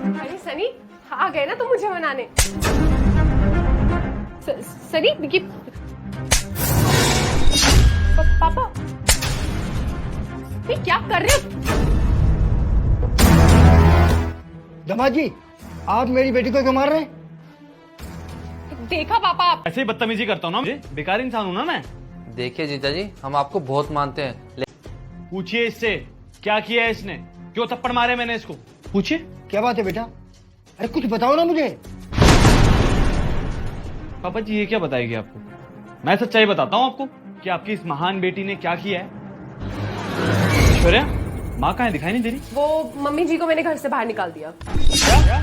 अरे सनी, आ गए ना तुम मुझे मनाने। सनी ये पापा, ये क्या कर रहे हो? दमाद जी, आप मेरी बेटी को क्यों मार रहे हैं? देखा पापा आप। ऐसे ही बदतमीजी करता हूँ ना, मुझे बेकार इंसान हूँ ना मैं। देखिए जीजा जी, हम आपको बहुत मानते हैं। पूछिए इससे क्या किया है इसने, क्यों थप्पड़ मारे मैंने इसको, पूछिए। क्या बात है बेटा? अरे कुछ बताओ ना मुझे। पापा जी ये क्या बताएगी आपको? मैं सच्चाई बताता हूँ आपको कि आपकी इस महान बेटी ने क्या किया है। ऐश्वर्या, माँ कहाँ है, दिखाई नहीं दे रही? वो मम्मी जी को मैंने घर से बाहर निकाल दिया। क्या?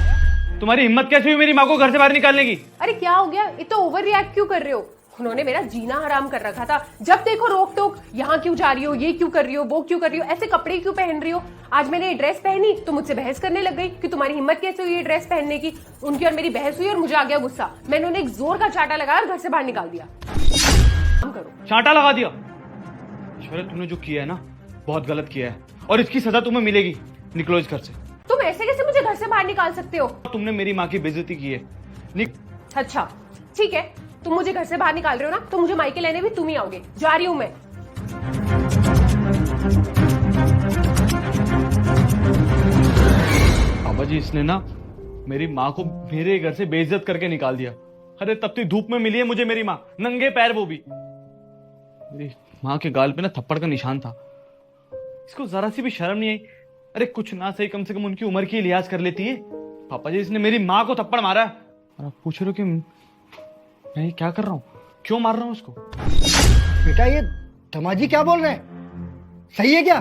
तुम्हारी हिम्मत कैसे हुई मेरी माँ को घर से बाहर निकालने की? अरे क्या हो गया, इतना ओवर रिएक्ट क्यों कर रहे हो? उन्होंने मेरा जीना हराम कर रखा था। जब देखो रोक टोक, यहाँ क्यों जा रही हो, ये क्यों कर रही हो, वो क्यों कर रही हो, ऐसे कपड़े क्यों पहन रही हो। आज मैंने ये ड्रेस पहनी तो मुझसे बहस करने लग गई कि तुम्हारी हिम्मत कैसे हुई ये ड्रेस पहनने की। उनकी और मेरी बहस हुई और मुझे आ गया गुस्सा। मैंने उन्हें एक जोर का चाटा लगाया और घर से बाहर निकाल दिया। काम करो। चांटा लगा दिया? ऐश्वर्या तुमने जो किया है ना, बहुत गलत किया है और इसकी सजा तुम्हें मिलेगी। निकलो इस घर से। तुम ऐसे कैसे मुझे घर से बाहर निकाल सकते हो? तुमने मेरी माँ की बेइज्जती की है। अच्छा ठीक है, तुम मुझे घर से बाहर निकाल रहे हो ना, तो मुझे मायके लेने भी तुम ही आओगे। जा रही हूं मैं। पापा जी इसने ना मेरी माँ को मेरे घर से बेइज्जत करके निकाल दिया। अरे तपती धूप में मिली है मुझे मेरी माँ, नंगे पैर, वो भी। मेरी माँ के गाल पे ना थप्पड़ का निशान था। इसको जरा सी भी शर्म नहीं आई। अरे कुछ ना सही, कम से कम उनकी उम्र की लिहाज कर लेती है। पापा जी इसने मेरी माँ को थप्पड़ मारा है और आप पूछ रहे हो कि मैं ये क्या कर रहा हूँ, क्यों मार रहा हूँ उसको? बेटा ये दमाद जी क्या बोल रहे हैं? सही है क्या?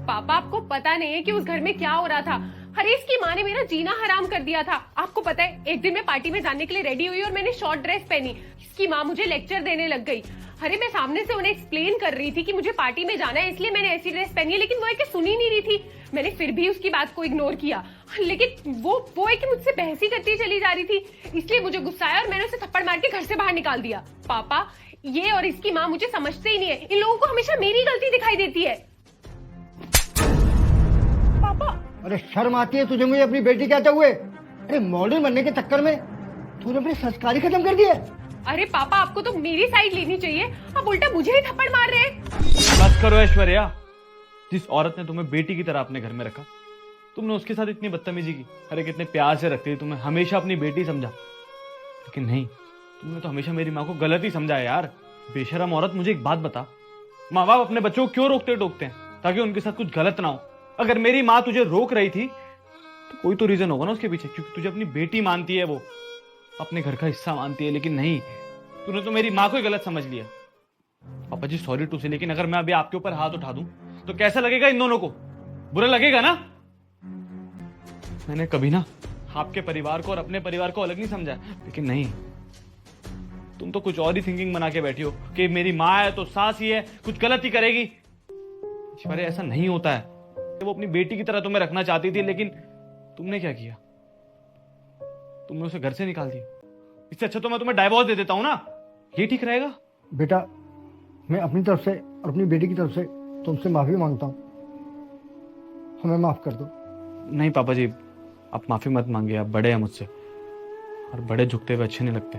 पापा आपको पता नहीं है कि उस घर में क्या हो रहा था। अरे इसकी माँ ने मेरा जीना हराम कर दिया था। आपको पता है, एक दिन मैं पार्टी में जाने के लिए रेडी हुई और मैंने शॉर्ट ड्रेस पहनी। इसकी माँ मुझे लेक्चर देने लग गई। अरे मैं सामने से उन्हें एक्सप्लेन कर रही थी कि मुझे पार्टी में जाना है, इसलिए मैंने ऐसी ड्रेस पहनी है, लेकिन वो है कि सुन ही नहीं रही थी। मैंने फिर भी उसकी बात को इग्नोर किया, लेकिन वो है कि मुझसे बहस ही करती चली जा रही थी। इसलिए मुझे गुस्सा आया और मैंने उसे थप्पड़ मार के घर से बाहर निकाल दिया। पापा ये और इसकी माँ मुझे समझते ही नहीं है। इन लोगों को हमेशा मेरी गलती दिखाई देती है। पापा अरे शर्म आती है तुझे मुझे अपनी बेटी कहते हुए? अरे मॉडर्न बनने के चक्कर में तूने अपने संस्कार ही खत्म कर दिए। अरे पापा आपको तो मेरी साइड लेनी चाहिए, आप उल्टा मुझे ही थप्पड़ मार रहे हैं। बस करो ऐश्वर्या। जिस औरत ने तुम्हें बेटी की तरह अपने घर में रखा, तुमने उसके साथ इतनी बदतमीजी की। अरे कितने प्यार से रखती थी तुम्हें, हमेशा अपनी बेटी समझा। लेकिन नहीं, तुमने तो हमेशा मेरी माँ को गलत ही समझा है यार। बेशरम औरत, मुझे एक बात बता, माँ बाप अपने बच्चों को क्यों रोकते टोकते हैं? ताकि उनके साथ कुछ गलत ना हो। अगर मेरी माँ तुझे रोक रही थी तो कोई तो रीजन होगा ना उसके पीछे, क्योंकि तुझे अपनी बेटी मानती है, वो अपने घर का हिस्सा मानती है। लेकिन नहीं, तूने तो मेरी माँ को ही गलत समझ लिया। पापा जी सॉरी टू से, लेकिन अगर मैं अभी आपके ऊपर हाथ उठा दूं तो कैसा लगेगा इन दोनों को? बुरा लगेगा ना? मैंने कभी ना आपके परिवार को और अपने परिवार को अलग नहीं समझा, लेकिन नहीं, तुम तो कुछ और ही थिंकिंग बना के बैठी हो कि मेरी माँ है तो सास ही है, कुछ गलत ही करेगी। ऐश्वर्या ऐसा नहीं होता है। वो अपनी बेटी की तरह तुम्हें रखना चाहती थी, लेकिन तुमने क्या किया? तुमने उसे घर से निकाल दिया। इससे अच्छा तो मैं तुम्हें डाइवोर्स दे देता हूं ना, ये ठीक रहेगा। बेटा मैं अपनी तरफ से और अपनी बेटी की तरफ से तुमसे माफी मांगता हूँ, हमें माफ कर दो। नहीं पापा जी, आप माफी मत मांगिए, आप बड़े हैं मुझसे और बड़े झुकते हुए अच्छे नहीं लगते।